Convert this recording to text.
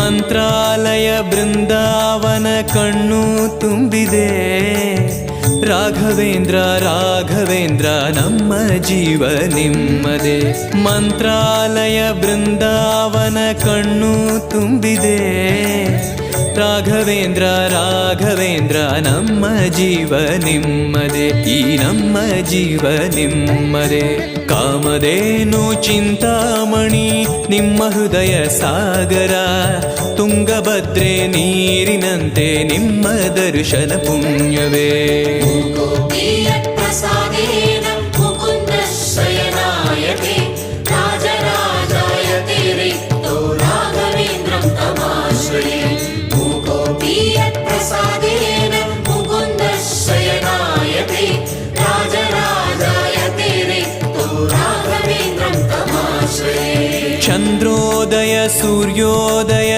ಮಂತ್ರಾಲಯ ಬೃಂದಾವನ ಕಣ್ಣು ತುಂಬಿದೆ. ರಾಘವೇಂದ್ರ ರಾಘವೇಂದ್ರ ನಮ್ಮ ಜೀವ ನಿಮ್ಮದೇ. ಮಂತ್ರಾಲಯ ಬೃಂದಾವನ ಕಣ್ಣು ತುಂಬಿದೆ. ರಾಘವೇಂದ್ರ ರಾಘವೇಂದ್ರ ನಮ್ಮ ಜೀವ ನಿಮ್ಮದೇ. ಈ ನಮ್ಮ ಜೀವ ನಿಮ್ಮದೇ. ಕಾಮಧೇನು ಚಿಂತಾಮಣಿ ನಿಮ್ಮ ಹೃದಯ ಸಾಗರ. ತುಂಗಭದ್ರೆ ನೀರಿನಂತೆ ನಿಮ್ಮ ದರ್ಶನ ಪುಣ್ಯವೇ. ಚಂದ್ರೋದಯ ಸೂರ್ಯೋದಯ